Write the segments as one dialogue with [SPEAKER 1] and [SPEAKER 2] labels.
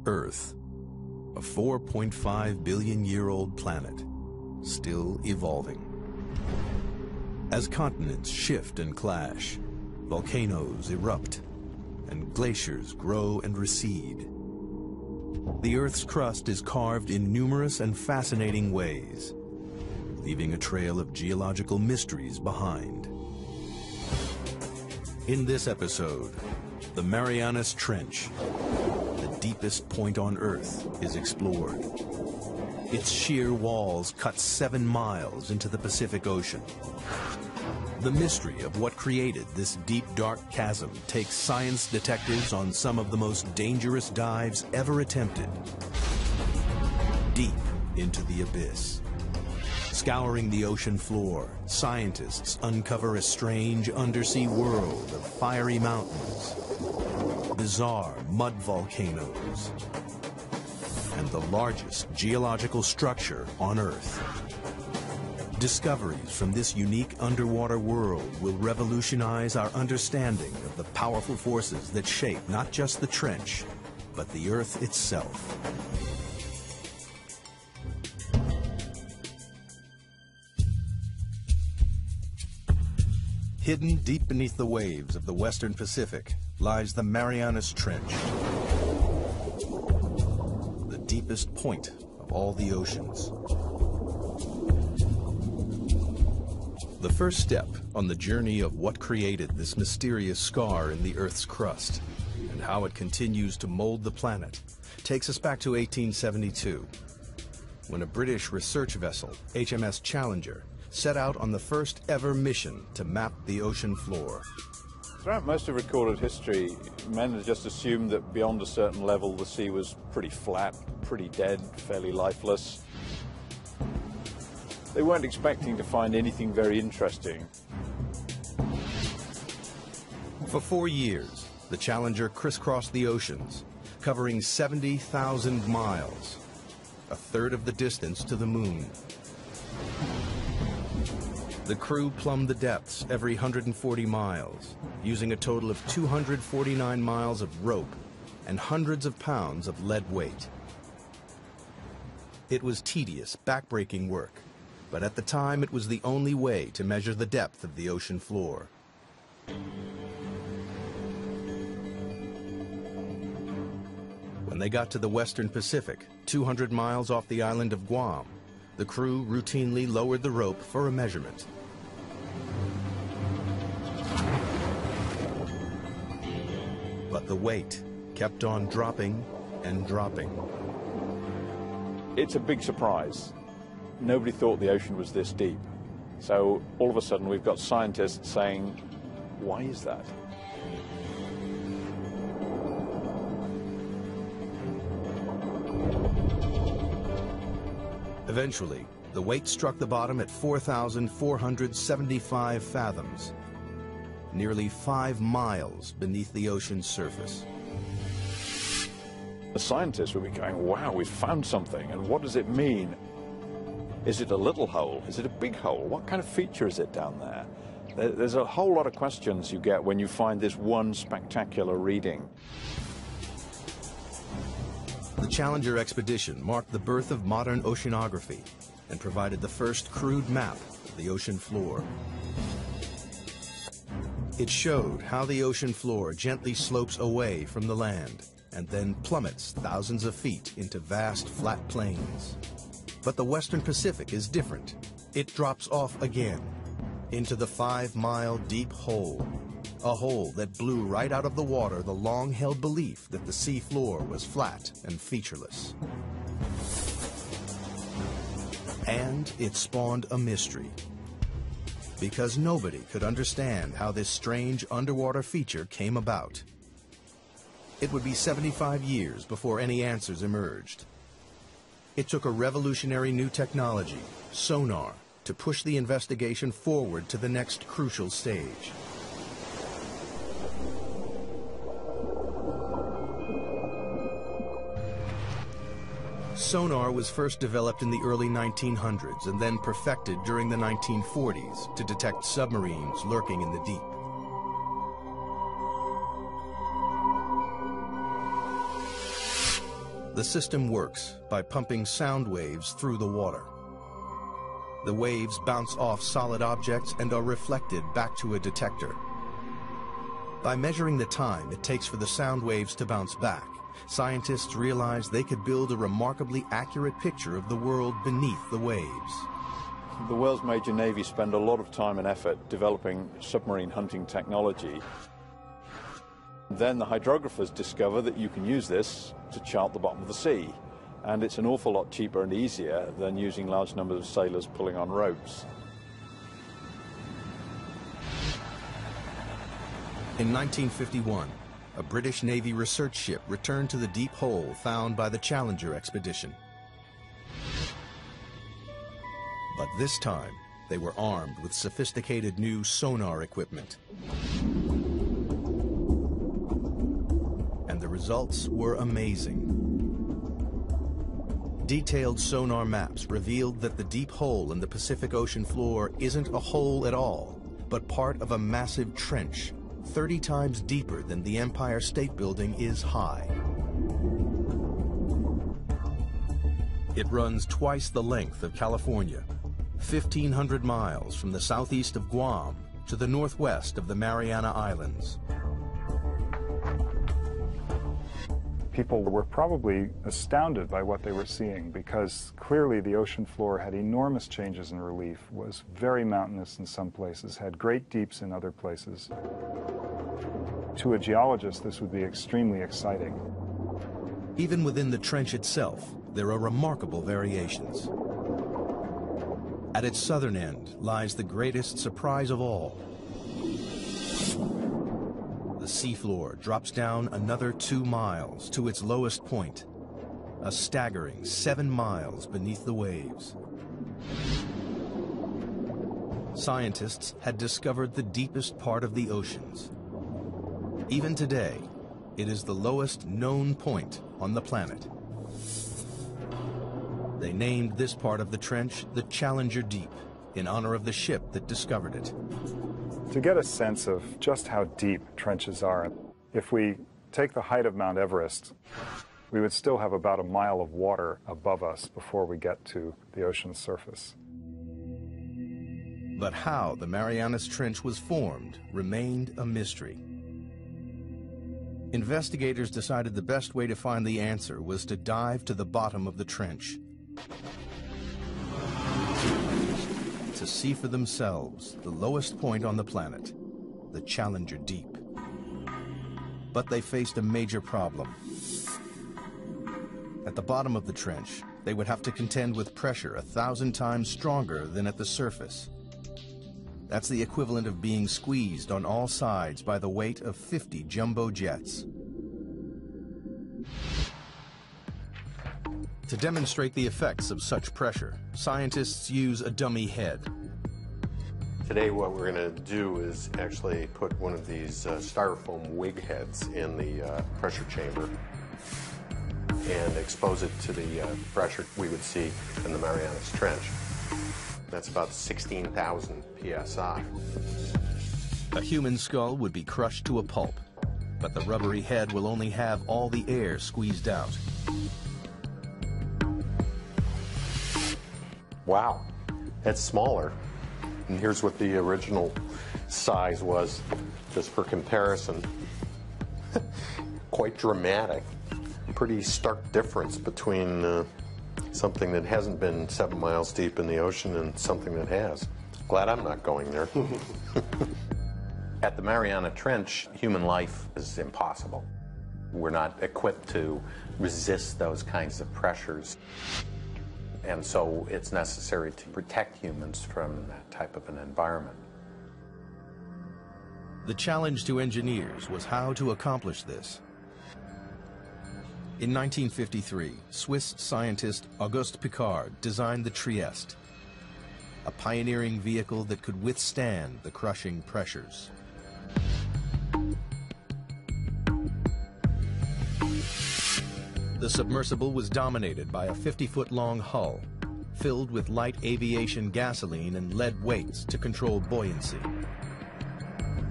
[SPEAKER 1] Earth, a 4.5 billion year old planet, still evolving. As continents shift and clash, volcanoes erupt, and glaciers grow and recede, the Earth's crust is carved in numerous and fascinating ways, leaving a trail of geological mysteries behind. In this episode, the Marianas Trench, the deepest point on Earth, is explored. Its sheer walls cut 7 miles into the Pacific Ocean. The mystery of what created this deep, dark chasm takes science detectives on some of the most dangerous dives ever attempted. Deep into the abyss. Scouring the ocean floor, scientists uncover a strange undersea world of fiery mountains, bizarre mud volcanoes, and the largest geological structure on Earth. Discoveries from this unique underwater world will revolutionize our understanding of the powerful forces that shape not just the trench, but the Earth itself. Hidden deep beneath the waves of the Western Pacific lies the Marianas Trench, the deepest point of all the oceans. The first step on the journey of what created this mysterious scar in the Earth's crust and how it continues to mold the planet takes us back to 1872, when a British research vessel, HMS Challenger, set out on the first ever mission to map the ocean floor.
[SPEAKER 2] Throughout most of recorded history, men had just assumed that beyond a certain level the sea was pretty flat, pretty dead, fairly lifeless. They weren't expecting to find anything very interesting.
[SPEAKER 1] For 4 years, the Challenger crisscrossed the oceans, covering 70,000 miles, a third of the distance to the moon. The crew plumbed the depths every 140 miles, using a total of 249 miles of rope and hundreds of pounds of lead weight. It was tedious, backbreaking work, but at the time it was the only way to measure the depth of the ocean floor. When they got to the Western Pacific, 200 miles off the island of Guam, the crew routinely lowered the rope for a measurement. But the weight kept on dropping and dropping.
[SPEAKER 2] It's a big surprise. Nobody thought the ocean was this deep. So all of a sudden we've got scientists saying, why is that?
[SPEAKER 1] Eventually, the weight struck the bottom at 4,475 fathoms, nearly 5 miles beneath the ocean's surface.
[SPEAKER 2] The scientists will be going, wow, we've found something, and what does it mean? Is it a little hole? Is it a big hole? What kind of feature is it down there? There's a whole lot of questions you get when you find this one spectacular reading.
[SPEAKER 1] The Challenger expedition marked the birth of modern oceanography and provided the first crude map of the ocean floor. It showed how the ocean floor gently slopes away from the land and then plummets thousands of feet into vast flat plains. But the Western Pacific is different. It drops off again into the 5-mile deep hole, a hole that blew right out of the water the long-held belief that the sea floor was flat and featureless. And it spawned a mystery, because nobody could understand how this strange underwater feature came about. It would be 75 years before any answers emerged. It took a revolutionary new technology, sonar, to push the investigation forward to the next crucial stage. Sonar was first developed in the early 1900s and then perfected during the 1940s to detect submarines lurking in the deep. The system works by pumping sound waves through the water. The waves bounce off solid objects and are reflected back to a detector. By measuring the time it takes for the sound waves to bounce back, scientists realized they could build a remarkably accurate picture of the world beneath the waves.
[SPEAKER 2] The world's major navies spend a lot of time and effort developing submarine hunting technology. Then the hydrographers discover that you can use this to chart the bottom of the sea. And it's an awful lot cheaper and easier than using large numbers of sailors pulling on ropes.
[SPEAKER 1] In 1951, a British Navy research ship returned to the deep hole found by the Challenger expedition. But this time, they were armed with sophisticated new sonar equipment. And the results were amazing. Detailed sonar maps revealed that the deep hole in the Pacific Ocean floor isn't a hole at all, but part of a massive trench, 30 times deeper than the Empire State Building is high. It runs twice the length of California, 1,500 miles from the southeast of Guam to the northwest of the Mariana Islands.
[SPEAKER 3] People were probably astounded by what they were seeing because clearly the ocean floor had enormous changes in relief, was very mountainous in some places, had great deeps in other places. To a geologist, this would be extremely exciting.
[SPEAKER 1] Even within the trench itself, there are remarkable variations. At its southern end lies the greatest surprise of all. The seafloor drops down another 2 miles to its lowest point, a staggering 7 miles beneath the waves. Scientists had discovered the deepest part of the oceans. Even today, it is the lowest known point on the planet. They named this part of the trench the Challenger Deep, in honor of the ship that discovered it.
[SPEAKER 3] To get a sense of just how deep trenches are, if we take the height of Mount Everest, we would still have about a mile of water above us before we get to the ocean's surface.
[SPEAKER 1] But how the Marianas Trench was formed remained a mystery. Investigators decided the best way to find the answer was to dive to the bottom of the trench, to see for themselves the lowest point on the planet, the Challenger Deep. But they faced a major problem. At the bottom of the trench, they would have to contend with pressure 1,000 times stronger than at the surface. That's the equivalent of being squeezed on all sides by the weight of 50 jumbo jets. To demonstrate the effects of such pressure, scientists use a dummy head.
[SPEAKER 4] Today what we're going to do is actually put one of these styrofoam wig heads in the pressure chamber and expose it to the pressure we would see in the Marianas Trench. That's about 16,000 psi.
[SPEAKER 1] A human skull would be crushed to a pulp, but the rubbery head will only have all the air squeezed out.
[SPEAKER 4] Wow, it's smaller. And here's what the original size was, just for comparison. Quite dramatic. Pretty stark difference between something that hasn't been 7 miles deep in the ocean and something that has. Glad I'm not going there. At the Mariana Trench, human life is impossible. We're not equipped to resist those kinds of pressures. And so it's necessary to protect humans from that type of an environment.
[SPEAKER 1] The challenge to engineers was how to accomplish this. In 1953, Swiss scientist Auguste Piccard designed the Trieste, a pioneering vehicle that could withstand the crushing pressures. The submersible was dominated by a 50-foot-long hull, filled with light aviation gasoline and lead weights to control buoyancy.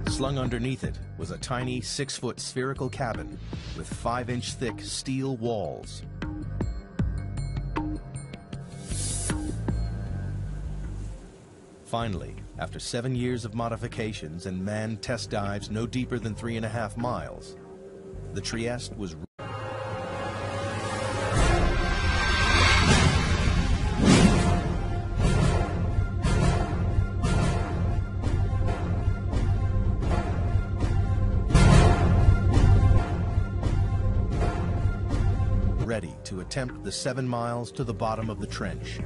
[SPEAKER 1] Slung underneath it was a tiny 6-foot spherical cabin with 5-inch thick steel walls. Finally, after 7 years of modifications and manned test dives no deeper than 3.5 miles, the Trieste was ready to attempt the 7 miles to the bottom of the trench.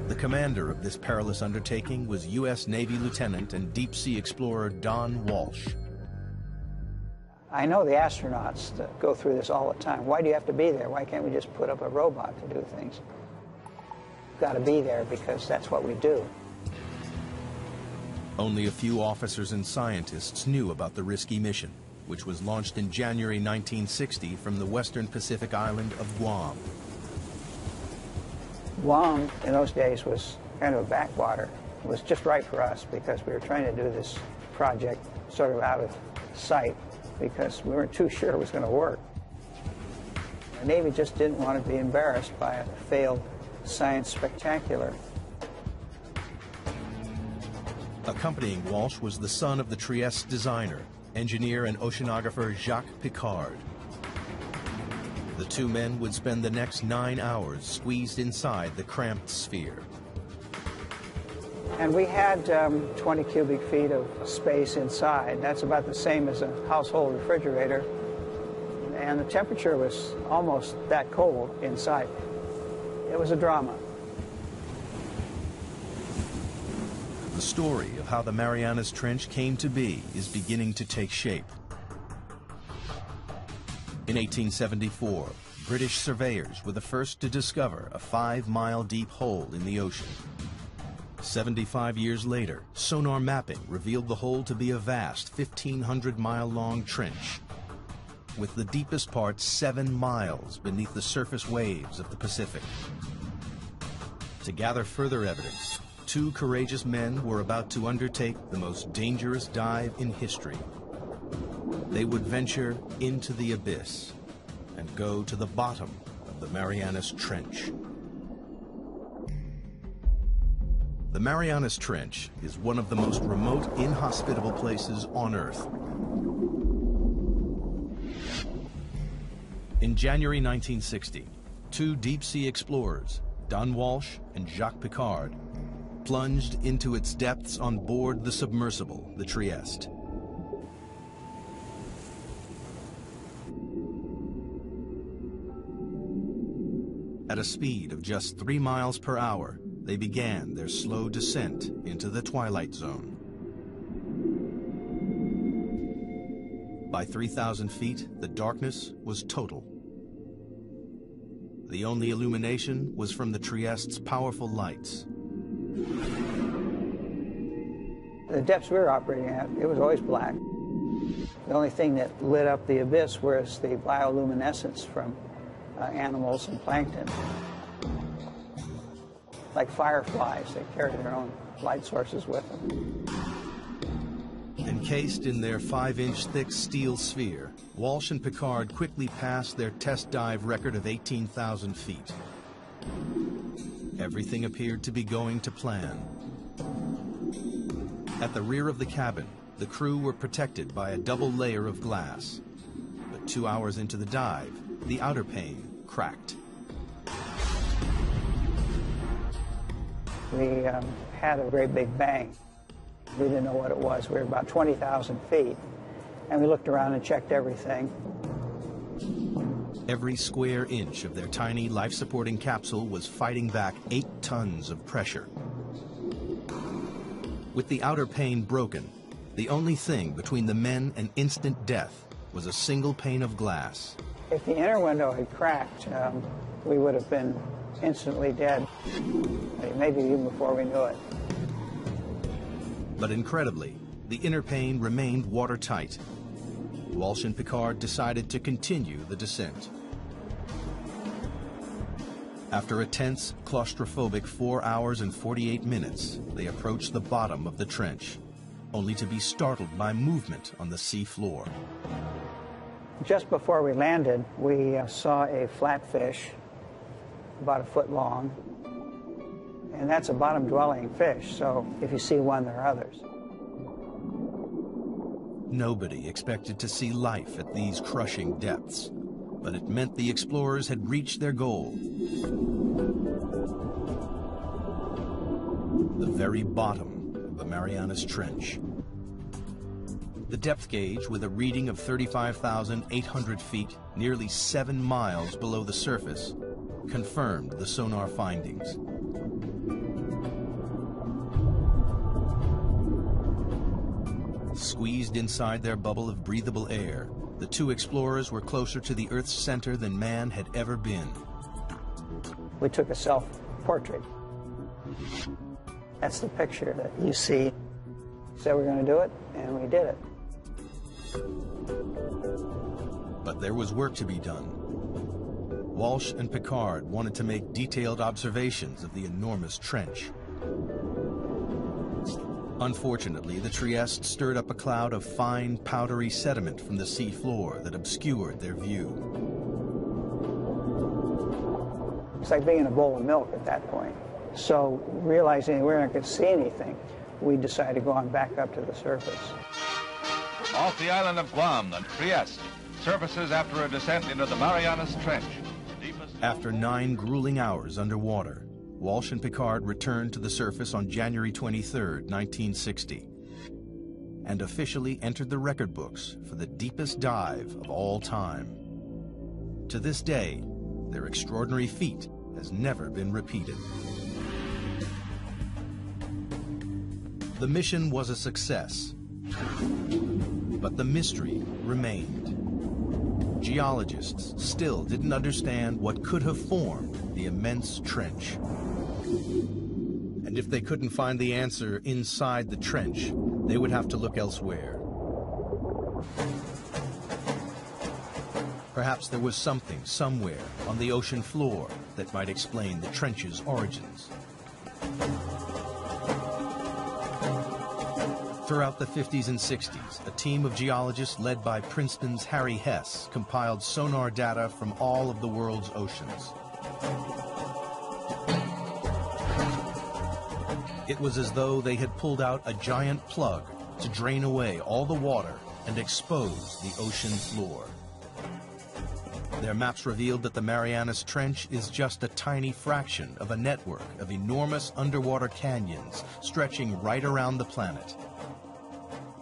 [SPEAKER 1] The commander of this perilous undertaking was U.S. Navy Lieutenant and deep-sea explorer Don Walsh.
[SPEAKER 5] I know the astronauts that go through this all the time. Why do you have to be there? Why can't we just put up a robot to do things? You've got to be there because that's what we do.
[SPEAKER 1] Only a few officers and scientists knew about the risky mission, which was launched in January 1960 from the western Pacific island of Guam.
[SPEAKER 5] Guam, in those days, was kind of a backwater. It was just right for us because we were trying to do this project sort of out of sight because we weren't too sure it was going to work. The Navy just didn't want to be embarrassed by a failed science spectacular.
[SPEAKER 1] Accompanying Walsh was the son of the Trieste designer, engineer and oceanographer Jacques Piccard. The two men would spend the next 9 hours squeezed inside the cramped sphere.
[SPEAKER 5] And we had 20 cubic feet of space inside. That's about the same as a household refrigerator. And the temperature was almost that cold inside. It was a drama.
[SPEAKER 1] The story of how the Marianas Trench came to be is beginning to take shape. In 1874, British surveyors were the first to discover a 5-mile deep hole in the ocean. 75 years later, sonar mapping revealed the hole to be a vast 1,500-mile-long trench, with the deepest part 7 miles beneath the surface waves of the Pacific. To gather further evidence, 2 courageous men were about to undertake the most dangerous dive in history. They would venture into the abyss and go to the bottom of the Marianas Trench. The Marianas Trench is one of the most remote, inhospitable places on Earth. In January 1960, 2 deep-sea explorers, Don Walsh and Jacques Piccard, plunged into its depths on board the submersible, the Trieste. At a speed of just 3 miles per hour, they began their slow descent into the twilight zone. By 3,000 feet, the darkness was total. The only illumination was from the Trieste's powerful lights.
[SPEAKER 5] The depths we were operating at, it was always black. The only thing that lit up the abyss was the bioluminescence from animals and plankton. Like fireflies, they carry their own light sources with them.
[SPEAKER 1] Encased in their 5-inch thick steel sphere, Walsh and Piccard quickly passed their test dive record of 18,000 feet. Everything appeared to be going to plan. At the rear of the cabin, the crew were protected by a double layer of glass. But 2 hours into the dive, the outer pane cracked.
[SPEAKER 5] We had a great big bang. We didn't know what it was. We were about 20,000 feet, and we looked around and checked everything.
[SPEAKER 1] Every square inch of their tiny life-supporting capsule was fighting back 8 tons of pressure. With the outer pane broken, the only thing between the men and instant death was a single pane of glass.
[SPEAKER 5] If the inner window had cracked, we would have been instantly dead, maybe even before we knew it.
[SPEAKER 1] But incredibly, the inner pane remained watertight. Walsh and Piccard decided to continue the descent. After a tense, claustrophobic 4 hours and 48 minutes, they approached the bottom of the trench, only to be startled by movement on the sea floor.
[SPEAKER 5] Just before we landed, we saw a flatfish about 1 foot long, And that's a bottom-dwelling fish, so if you see one, there are others.
[SPEAKER 1] Nobody expected to see life at these crushing depths, but it meant the explorers had reached their goal. The very bottom of the Marianas Trench. The depth gauge, with a reading of 35,800 feet, nearly 7 miles below the surface, confirmed the sonar findings. Squeezed inside their bubble of breathable air, the two explorers were closer to the Earth's center than man had ever been.
[SPEAKER 5] We took a self-portrait. That's the picture that you see. Said we're going to do it, and we did it.
[SPEAKER 1] But there was work to be done. Walsh and Piccard wanted to make detailed observations of the enormous trench. Unfortunately, the Trieste stirred up a cloud of fine, powdery sediment from the sea floor that obscured their view.
[SPEAKER 5] It's like being in a bowl of milk at that point. So, realizing we weren't going to see anything, we decided to go on back up to the surface.
[SPEAKER 6] Off the island of Guam, the Trieste surfaces after a descent into the Marianas Trench.
[SPEAKER 1] After 9 grueling hours underwater, Walsh and Piccard returned to the surface on January 23, 1960, and officially entered the record books for the deepest dive of all time. To this day, their extraordinary feat has never been repeated. The mission was a success, but the mystery remained. Geologists still didn't understand what could have formed the immense trench. And if they couldn't find the answer inside the trench, they would have to look elsewhere. Perhaps there was something somewhere on the ocean floor that might explain the trench's origins. Throughout the 50s and 60s, a team of geologists led by Princeton's Harry Hess compiled sonar data from all of the world's oceans. It was as though they had pulled out a giant plug to drain away all the water and expose the ocean floor. Their maps revealed that the Marianas Trench is just a tiny fraction of a network of enormous underwater canyons stretching right around the planet.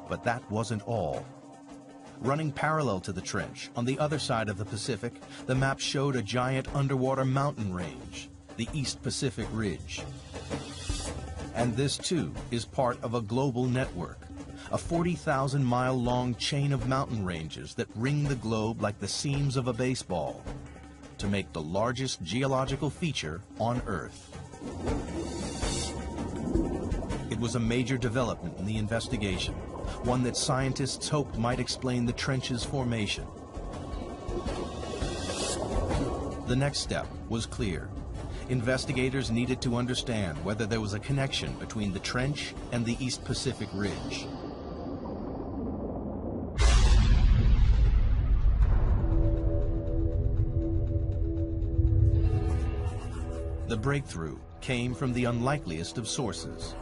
[SPEAKER 1] But that wasn't all. Running parallel to the trench, on the other side of the Pacific, the map showed a giant underwater mountain range, the East Pacific Ridge. And this, too, is part of a global network, a 40,000-mile-long chain of mountain ranges that ring the globe like the seams of a baseball, to make the largest geological feature on Earth. It was a major development in the investigation, one that scientists hoped might explain the trench's formation. The next step was clear. Investigators needed to understand whether there was a connection between the trench and the East Pacific Ridge. The breakthrough came from the unlikeliest of sources.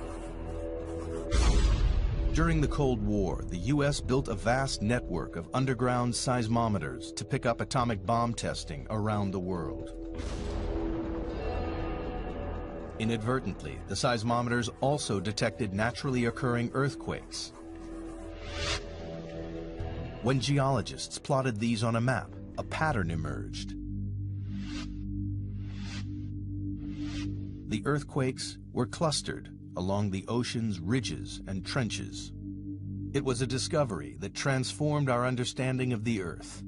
[SPEAKER 1] During the Cold War, the U.S. built a vast network of underground seismometers to pick up atomic bomb testing around the world. Inadvertently, the seismometers also detected naturally occurring earthquakes. When geologists plotted these on a map, a pattern emerged. The earthquakes were clustered along the ocean's ridges and trenches. It was a discovery that transformed our understanding of the Earth.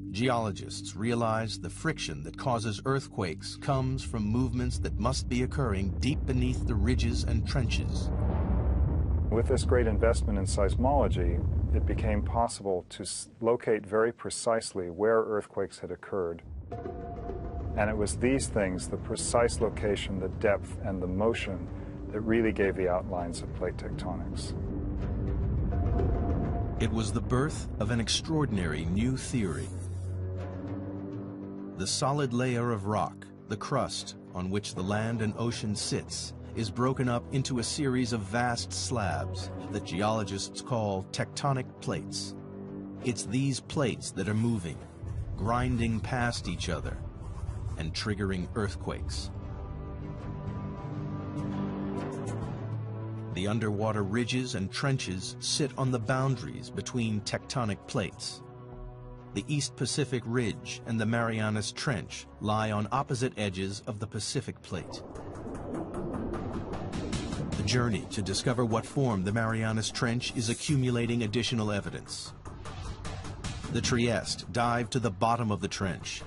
[SPEAKER 1] Geologists realized the friction that causes earthquakes comes from movements that must be occurring deep beneath the ridges and trenches.
[SPEAKER 3] With this great investment in seismology, it became possible to locate very precisely where earthquakes had occurred. And it was these things, the precise location, the depth, and the motion, that really gave the outlines of plate tectonics.
[SPEAKER 1] It was the birth of an extraordinary new theory. The solid layer of rock, the crust, on which the land and ocean sits is broken up into a series of vast slabs that geologists call tectonic plates. It's these plates that are moving, grinding past each other, and triggering earthquakes. The underwater ridges and trenches sit on the boundaries between tectonic plates. The East Pacific Ridge and the Marianas Trench lie on opposite edges of the Pacific Plate. The journey to discover what formed the Marianas Trench is accumulating additional evidence. The Trieste dived to the bottom of the trench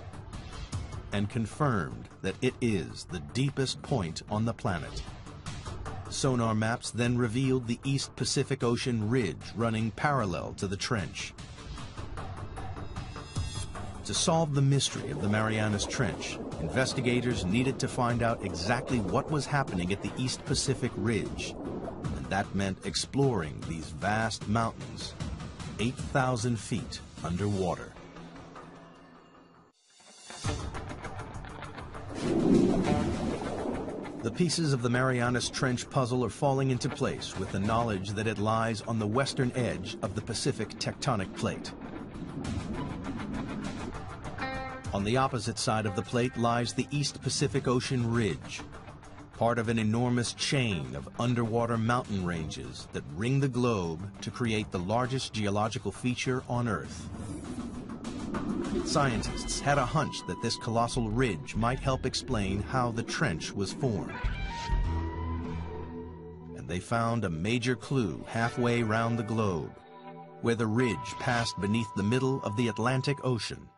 [SPEAKER 1] and confirmed that it is the deepest point on the planet. Sonar maps then revealed the East Pacific Ocean ridge running parallel to the trench. To solve the mystery of the Marianas Trench, investigators needed to find out exactly what was happening at the East Pacific Ridge, and that meant exploring these vast mountains, 8,000 feet underwater. The pieces of the Marianas Trench puzzle are falling into place with the knowledge that it lies on the western edge of the Pacific tectonic plate. On the opposite side of the plate lies the East Pacific Ocean Ridge, part of an enormous chain of underwater mountain ranges that ring the globe to create the largest geological feature on Earth. Scientists had a hunch that this colossal ridge might help explain how the trench was formed. And they found a major clue halfway round the globe, where the ridge passed beneath the middle of the Atlantic Ocean.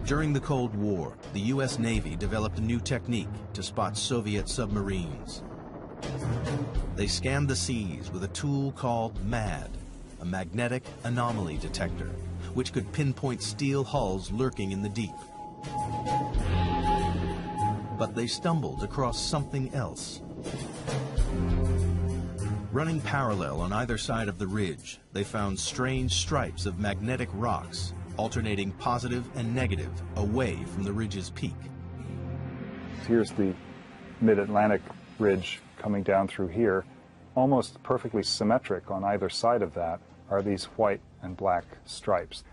[SPEAKER 1] During the Cold War, the U.S. Navy developed a new technique to spot Soviet submarines. They scanned the seas with a tool called MAD, a magnetic anomaly detector, which could pinpoint steel hulls lurking in the deep. But they stumbled across something else. Running parallel on either side of the ridge, they found strange stripes of magnetic rocks, alternating positive and negative away from the ridge's peak.
[SPEAKER 3] Here's the mid-Atlantic ridge coming down through here. Almost perfectly symmetric on either side of that are these white and black stripes.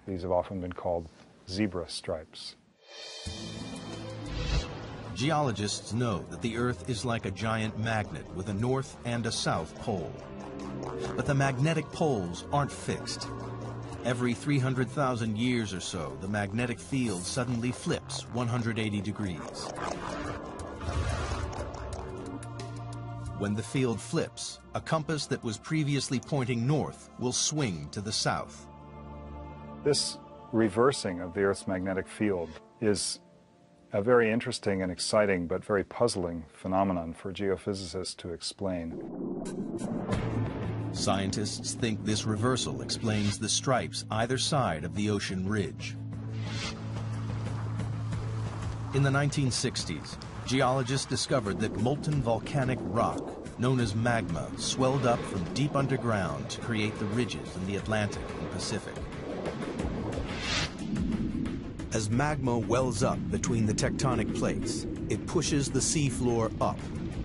[SPEAKER 3] These have often been called zebra stripes.
[SPEAKER 1] Geologists know that the Earth is like a giant magnet with a north and a south pole. But the magnetic poles aren't fixed. Every 300,000 years or so, the magnetic field suddenly flips 180 degrees. When the field flips, a compass that was previously pointing north will swing to the south.
[SPEAKER 3] This reversing of the Earth's magnetic field is a very interesting and exciting but very puzzling phenomenon for geophysicists to explain.
[SPEAKER 1] Scientists think this reversal explains the stripes either side of the ocean ridge. In the 1960s, geologists discovered that molten volcanic rock, known as magma, swelled up from deep underground to create the ridges in the Atlantic and Pacific. As magma wells up between the tectonic plates, it pushes the seafloor up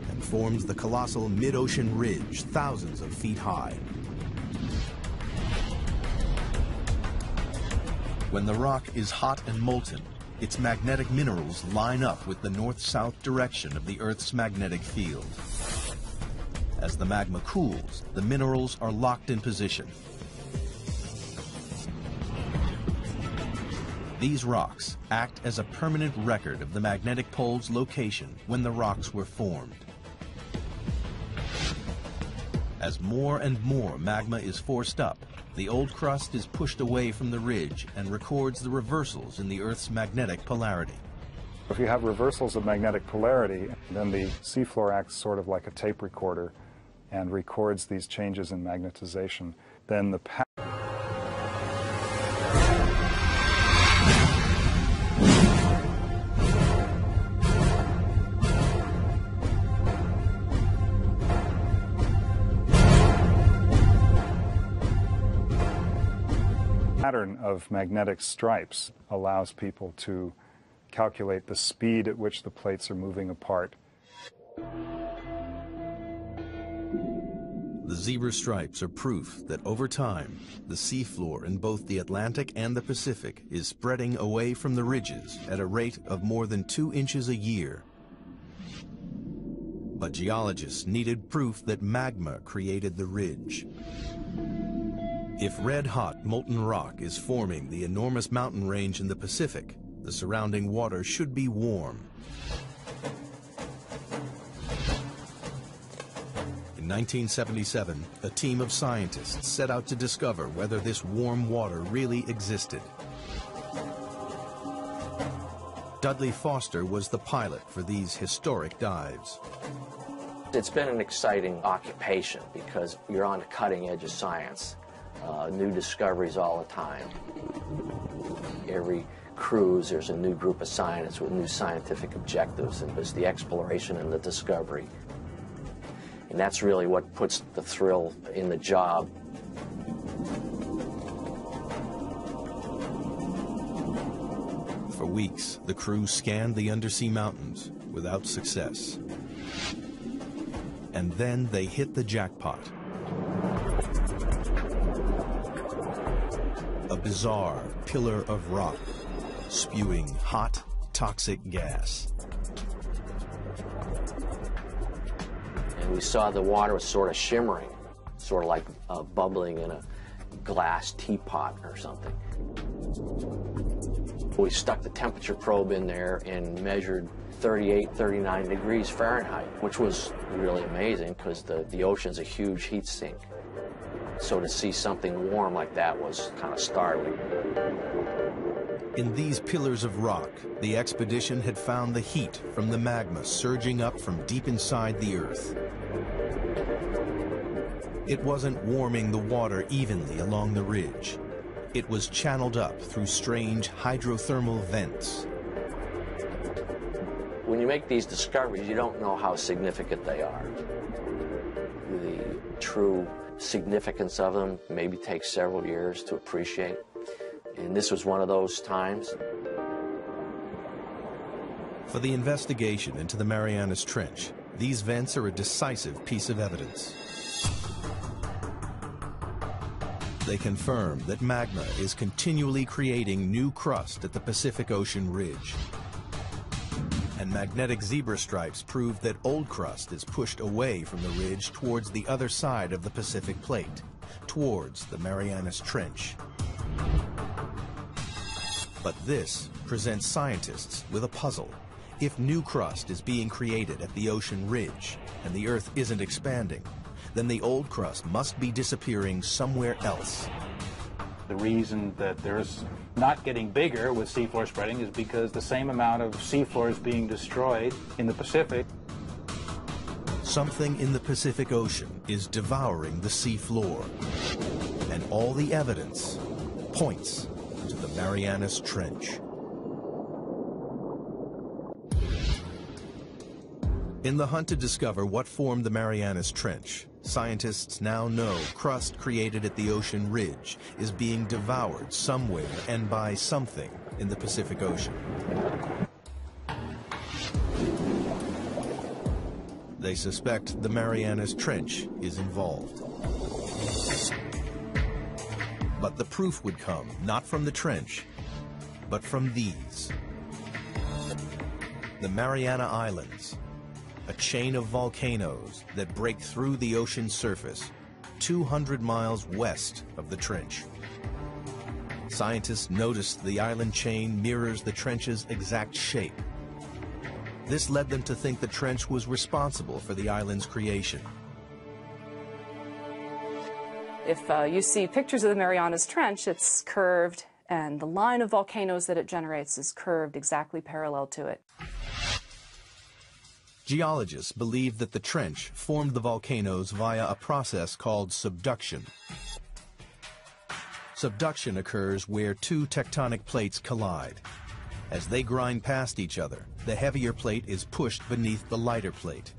[SPEAKER 1] and forms the colossal mid-ocean ridge thousands of feet high. When the rock is hot and molten, its magnetic minerals line up with the north-south direction of the Earth's magnetic field. As the magma cools, the minerals are locked in position. These rocks act as a permanent record of the magnetic pole's location when the rocks were formed. As more and more magma is forced up, the old crust is pushed away from the ridge and records the reversals in the Earth's magnetic polarity.
[SPEAKER 3] If you have reversals of magnetic polarity, then the seafloor acts sort of like a tape recorder and records these changes in magnetization. Then the pattern of magnetic stripes allows people to calculate the speed at which the plates are moving apart.
[SPEAKER 1] The zebra stripes are proof that over time, the seafloor in both the Atlantic and the Pacific is spreading away from the ridges at a rate of more than 2 inches a year. But geologists needed proof that magma created the ridge. If red-hot molten rock is forming the enormous mountain range in the Pacific, the surrounding water should be warm. In 1977, a team of scientists set out to discover whether this warm water really existed. Dudley Foster was the pilot for these historic dives.
[SPEAKER 7] It's been an exciting occupation because you're on the cutting edge of science. New discoveries all the time. Every cruise, there's a new group of scientists with new scientific objectives, and there's the exploration and the discovery. And that's really what puts the thrill in the job.
[SPEAKER 1] For weeks, the crew scanned the undersea mountains without success. And then they hit the jackpot. A bizarre pillar of rock, spewing hot, toxic gas.
[SPEAKER 7] And we saw the water was sort of shimmering, sort of like bubbling in a glass teapot or something. We stuck the temperature probe in there and measured 38, 39 degrees Fahrenheit, which was really amazing because the ocean's a huge heat sink. So to see something warm like that was kind of startling.
[SPEAKER 1] In these pillars of rock, the expedition had found the heat from the magma surging up from deep inside the Earth. It wasn't warming the water evenly along the ridge. It was channeled up through strange hydrothermal vents.
[SPEAKER 7] When you make these discoveries, you don't know how significant they are. The true significance of them maybe takes several years to appreciate. And this was one of those times.
[SPEAKER 1] For the investigation into the Marianas Trench, these vents are a decisive piece of evidence. They confirm that magma is continually creating new crust at the Pacific Ocean ridge. And magnetic zebra stripes prove that old crust is pushed away from the ridge towards the other side of the Pacific Plate, towards the Marianas Trench. But this presents scientists with a puzzle. If new crust is being created at the ocean ridge and the Earth isn't expanding, then the old crust must be disappearing somewhere else.
[SPEAKER 8] The reason that there's not getting bigger with seafloor spreading is because the same amount of seafloor is being destroyed in the Pacific.
[SPEAKER 1] Something in the Pacific Ocean is devouring the seafloor, and all the evidence points to the Marianas Trench. In the hunt to discover what formed the Marianas Trench, scientists now know crust created at the ocean ridge is being devoured somewhere and by something in the Pacific Ocean. They suspect the Marianas Trench is involved. But the proof would come not from the trench, but from these. The Mariana Islands, a chain of volcanoes that break through the ocean surface 200 miles west of the trench. Scientists noticed the island chain mirrors the trench's exact shape. This led them to think the trench was responsible for the island's creation.
[SPEAKER 9] If you see pictures of the Marianas Trench, it's curved, and the line of volcanoes that it generates is curved exactly parallel to it.
[SPEAKER 1] Geologists believe that the trench formed the volcanoes via a process called subduction. Subduction occurs where two tectonic plates collide. As they grind past each other, the heavier plate is pushed beneath the lighter plate.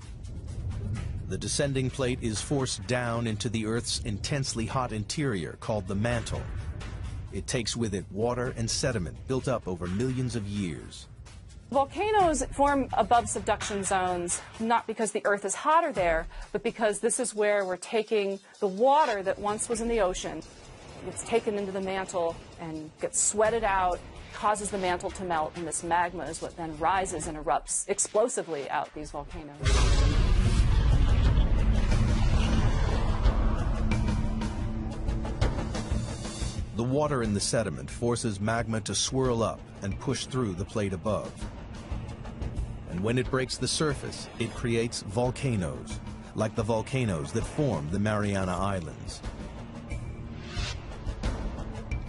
[SPEAKER 1] The descending plate is forced down into the Earth's intensely hot interior called the mantle. it takes with it water and sediment built up over millions of years.
[SPEAKER 9] Volcanoes form above subduction zones, not because the Earth is hotter there, but because this is where we're taking the water that once was in the ocean. It's taken into the mantle and gets sweated out, causes the mantle to melt, and this magma is what then rises and erupts explosively out these volcanoes.
[SPEAKER 1] The water in the sediment forces magma to swirl up and push through the plate above. And when it breaks the surface, it creates volcanoes, like the volcanoes that formed the Mariana Islands.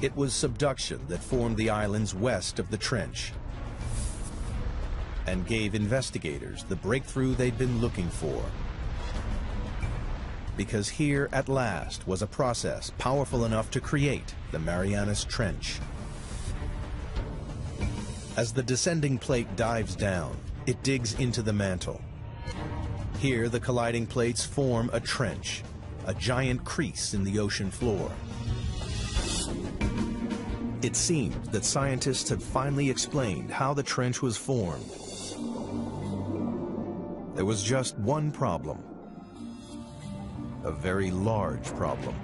[SPEAKER 1] It was subduction that formed the islands west of the trench and gave investigators the breakthrough they'd been looking for. Because here, at last, was a process powerful enough to create the Marianas Trench. As the descending plate dives down, it digs into the mantle. Here, the colliding plates form a trench, a giant crease in the ocean floor. It seemed that scientists had finally explained how the trench was formed. There was just one problem. A very large problem.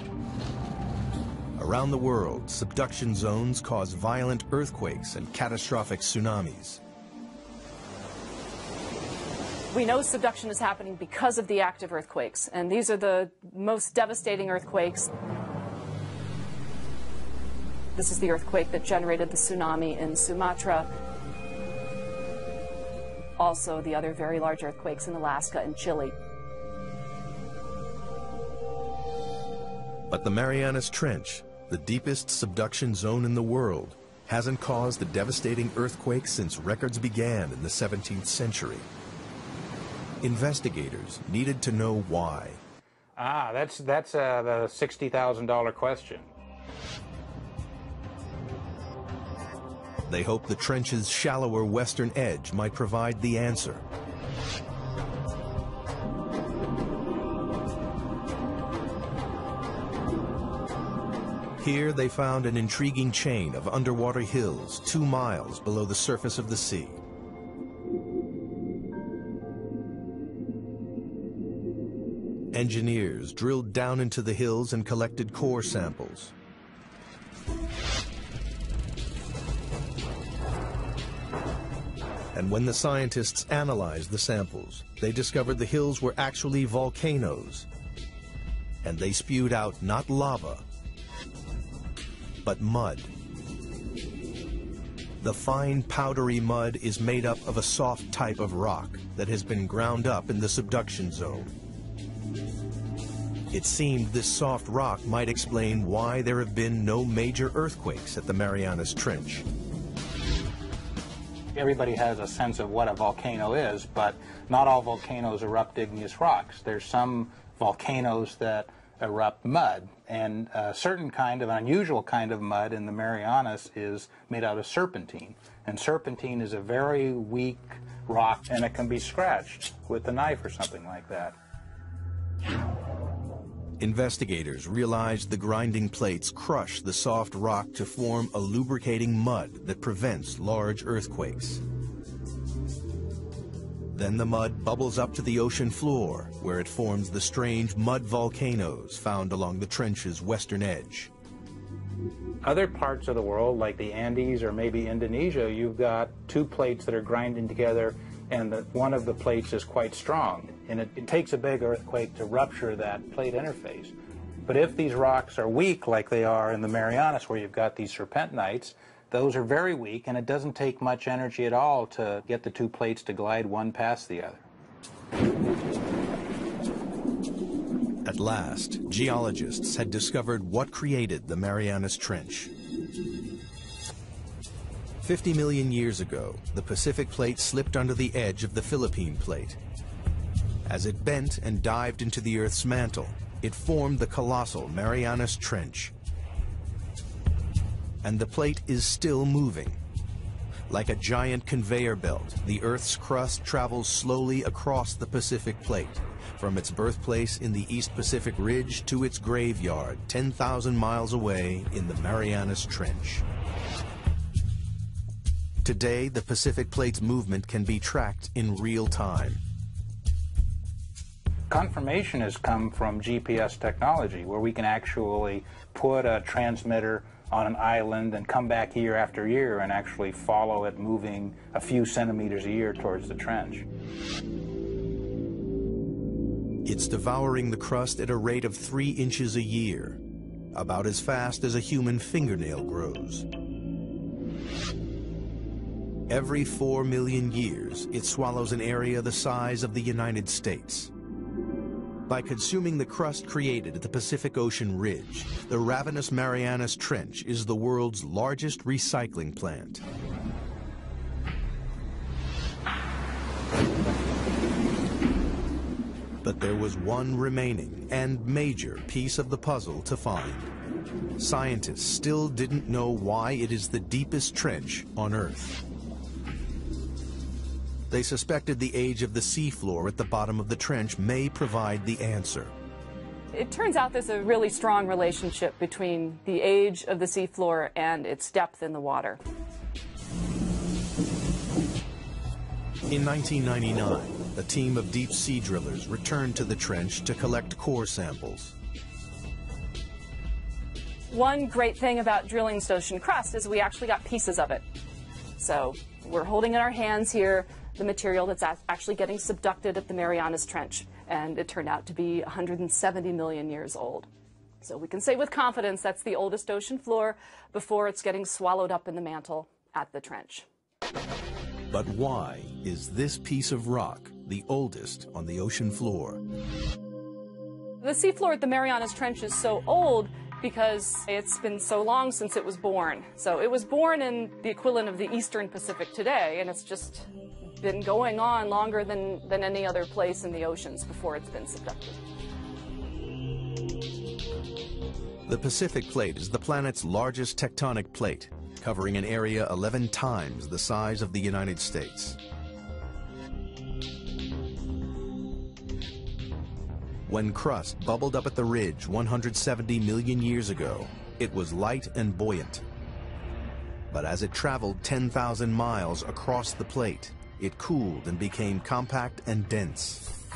[SPEAKER 1] Around the world, subduction zones cause violent earthquakes and catastrophic tsunamis.
[SPEAKER 9] We know subduction is happening because of the active earthquakes, and these are the most devastating earthquakes. This is the earthquake that generated the tsunami in Sumatra. Also, the other very large earthquakes in Alaska and Chile.
[SPEAKER 1] But the Marianas Trench, the deepest subduction zone in the world, hasn't caused a devastating earthquake since records began in the 17th century. Investigators needed to know why.
[SPEAKER 8] That's the $60,000 question.
[SPEAKER 1] They hoped the trench's shallower western edge might provide the answer. Here they found an intriguing chain of underwater hills 2 miles below the surface of the sea. Engineers drilled down into the hills and collected core samples. And when the scientists analyzed the samples, they discovered the hills were actually volcanoes. And they spewed out not lava, but mud. The fine powdery mud is made up of a soft type of rock that has been ground up in the subduction zone. It seemed this soft rock might explain why there have been no major earthquakes at the Marianas Trench.
[SPEAKER 8] Everybody has a sense of what a volcano is, but not all volcanoes erupt igneous rocks. There's some volcanoes that erupt mud, and a certain kind of unusual kind of mud in the Marianas is made out of serpentine. And serpentine is a very weak rock, and it can be scratched with a knife or something like that.
[SPEAKER 1] Investigators realized the grinding plates crush the soft rock to form a lubricating mud that prevents large earthquakes. Then the mud bubbles up to the ocean floor, where it forms the strange mud volcanoes found along the trench's western edge.
[SPEAKER 8] Other parts of the world, like the Andes or maybe Indonesia, you've got 2 plates that are grinding together, and one of the plates is quite strong. And it takes a big earthquake to rupture that plate interface. But if these rocks are weak, like they are in the Marianas, where you've got these serpentinites, those are very weak, and it doesn't take much energy at all to get the 2 plates to glide one past the other.
[SPEAKER 1] At last, geologists had discovered what created the Marianas Trench. 50 million years ago, the Pacific Plate slipped under the edge of the Philippine Plate. As it bent and dived into the Earth's mantle, it formed the colossal Marianas Trench. And the plate is still moving. Like a giant conveyor belt, the Earth's crust travels slowly across the Pacific Plate, from its birthplace in the East Pacific Ridge to its graveyard 10,000 miles away in the Marianas Trench. Today, the Pacific Plate's movement can be tracked in real time.
[SPEAKER 8] Confirmation has come from GPS technology, where we can actually put a transmitter on an island and come back year after year and actually follow it moving a few centimeters a year towards the trench.
[SPEAKER 1] It's devouring the crust at a rate of 3 inches a year, about as fast as a human fingernail grows. Every 4 million years, it swallows an area the size of the United States. By consuming the crust created at the Pacific Ocean Ridge, the ravenous Marianas Trench is the world's largest recycling plant. But there was one remaining and major piece of the puzzle to find. Scientists still didn't know why it is the deepest trench on Earth. They suspected the age of the seafloor at the bottom of the trench may provide the answer.
[SPEAKER 9] It turns out there's a really strong relationship between the age of the seafloor and its depth in the water.
[SPEAKER 1] In 1999, a team of deep sea drillers returned to the trench to collect core samples.
[SPEAKER 9] One great thing about drilling ocean crust is we actually got pieces of it. So we're holding in our hands here the material that's actually getting subducted at the Marianas Trench, and it turned out to be 170 million years old. So we can say with confidence that's the oldest ocean floor before it's getting swallowed up in the mantle at the trench.
[SPEAKER 1] But why is this piece of rock the oldest on the ocean floor?
[SPEAKER 9] The seafloor at the Marianas Trench is so old because it's been so long since it was born. So it was born in the equivalent of the Eastern Pacific today, and it's just been going on longer than any other place in the oceans before it's been subducted.
[SPEAKER 1] The Pacific Plate is the planet's largest tectonic plate, covering an area 11 times the size of the United States. When crust bubbled up at the ridge 170 million years ago, it was light and buoyant. But as it traveled 10,000 miles across the plate, it cooled and became compact and dense.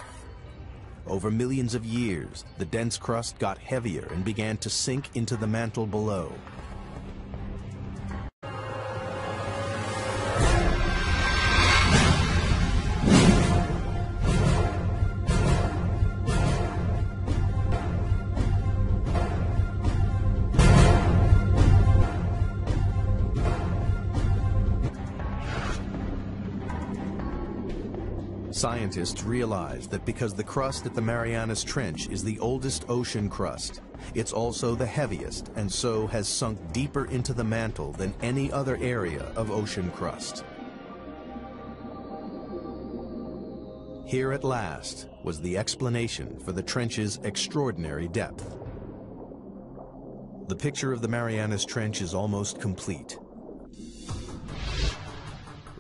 [SPEAKER 1] Over millions of years, the dense crust got heavier and began to sink into the mantle below. Scientists realized that because the crust at the Marianas Trench is the oldest ocean crust, it's also the heaviest and so has sunk deeper into the mantle than any other area of ocean crust. Here at last was the explanation for the trench's extraordinary depth. The picture of the Marianas Trench is almost complete.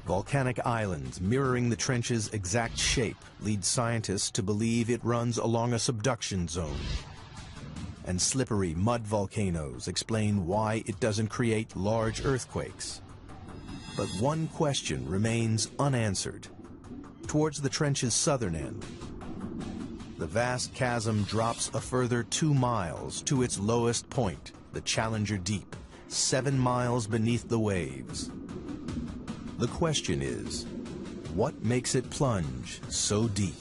[SPEAKER 1] Volcanic islands mirroring the trench's exact shape lead scientists to believe it runs along a subduction zone. And slippery mud volcanoes explain why it doesn't create large earthquakes. But one question remains unanswered. Towards the trench's southern end, the vast chasm drops a further 2 miles to its lowest point, the Challenger Deep, 7 miles beneath the waves. The question is, what makes it plunge so deep?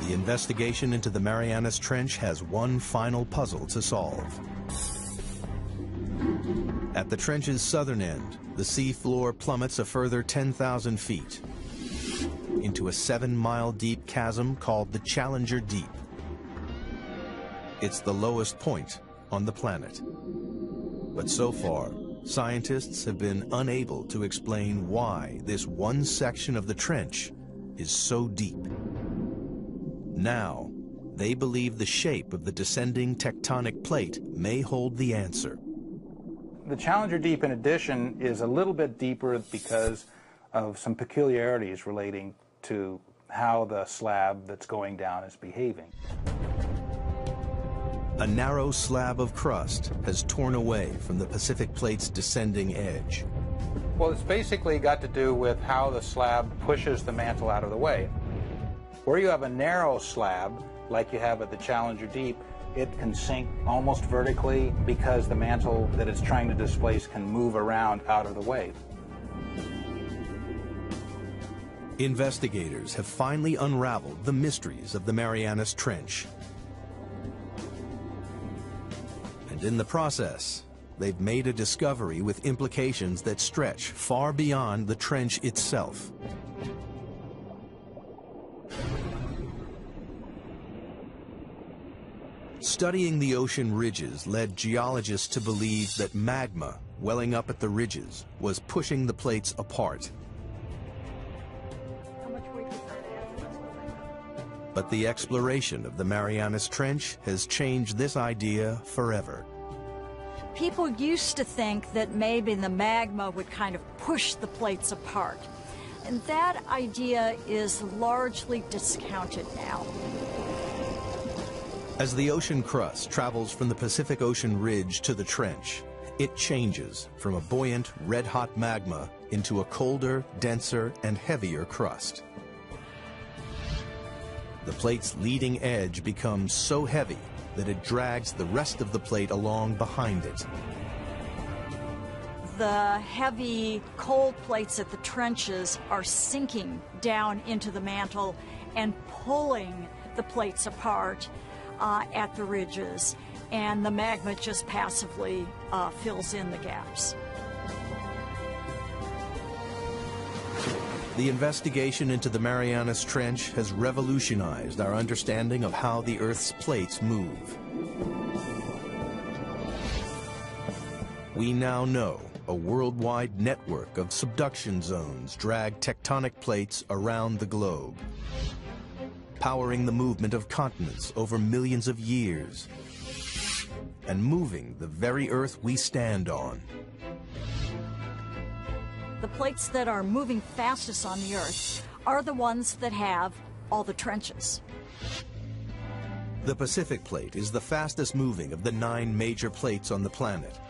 [SPEAKER 1] The investigation into the Marianas Trench has one final puzzle to solve. At the trench's southern end, the sea floor plummets a further 10,000 feet into a 7-mile deep chasm called the Challenger Deep. It's the lowest point on the planet. But so far, scientists have been unable to explain why this one section of the trench is so deep. Now, they believe the shape of the descending tectonic plate may hold the answer.
[SPEAKER 8] The Challenger Deep, in addition, is a little bit deeper because of some peculiarities relating to how the slab that's going down is behaving.
[SPEAKER 1] A narrow slab of crust has torn away from the Pacific Plate's descending edge.
[SPEAKER 8] Well, it's basically got to do with how the slab pushes the mantle out of the way. Where you have a narrow slab, like you have at the Challenger Deep, it can sink almost vertically because the mantle that it's trying to displace can move around out of the way.
[SPEAKER 1] Investigators have finally unraveled the mysteries of the Marianas Trench. And in the process, they've made a discovery with implications that stretch far beyond the trench itself. Studying the ocean ridges led geologists to believe that magma welling up at the ridges was pushing the plates apart. But the exploration of the Marianas Trench has changed this idea forever.
[SPEAKER 10] People used to think that maybe the magma would kind of push the plates apart. And that idea is largely discounted now.
[SPEAKER 1] As the ocean crust travels from the Pacific Ocean ridge to the trench, it changes from a buoyant, red-hot magma into a colder, denser, and heavier crust. The plate's leading edge becomes so heavy that it drags the rest of the plate along behind it.
[SPEAKER 10] The heavy, cold plates at the trenches are sinking down into the mantle and pulling the plates apart at the ridges, and the magma just passively fills in the gaps.
[SPEAKER 1] The investigation into the Marianas Trench has revolutionized our understanding of how the Earth's plates move. We now know a worldwide network of subduction zones drag tectonic plates around the globe, powering the movement of continents over millions of years, and moving the very Earth we stand on.
[SPEAKER 10] The plates that are moving fastest on the Earth are the ones that have all the trenches.
[SPEAKER 1] The Pacific Plate is the fastest moving of the 9 major plates on the planet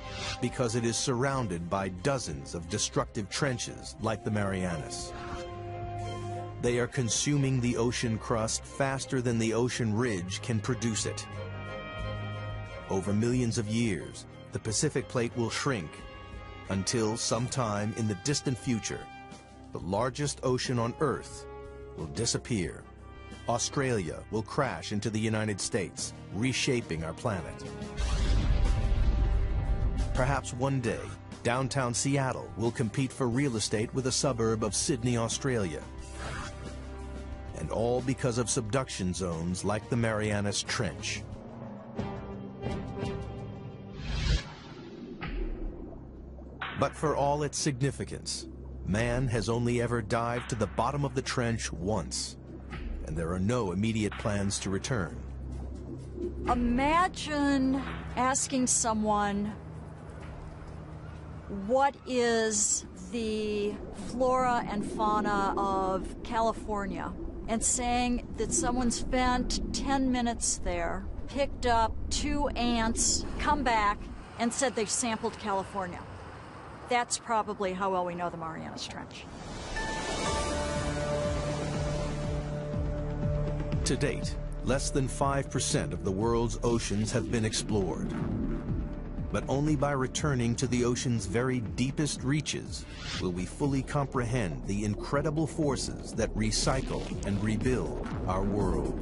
[SPEAKER 1] because it is surrounded by dozens of destructive trenches like the Marianas. They are consuming the ocean crust faster than the ocean ridge can produce it. Over millions of years, the Pacific Plate will shrink until sometime in the distant future, the largest ocean on Earth will disappear. Australia will crash into the United States, reshaping our planet. Perhaps one day, downtown Seattle will compete for real estate with a suburb of Sydney, Australia. And all because of subduction zones like the Marianas Trench. But for all its significance, man has only ever dived to the bottom of the trench once, and there are no immediate plans to return.
[SPEAKER 10] Imagine asking someone, what is the flora and fauna of California? And saying that someone spent 10 minutes there, picked up 2 ants, come back, and said they sampled California. That's probably how well we know the Marianas Trench.
[SPEAKER 1] To date, less than 5% of the world's oceans have been explored. But only by returning to the ocean's very deepest reaches will we fully comprehend the incredible forces that recycle and rebuild our world.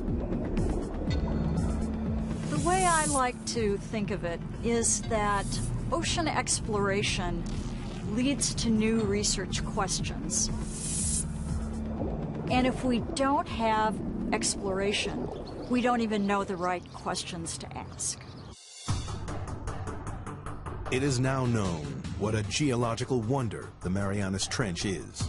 [SPEAKER 10] The way I like to think of it is that ocean exploration leads to new research questions. And if we don't have exploration, we don't even know the right questions to ask.
[SPEAKER 1] It is now known what a geological wonder the Marianas Trench is.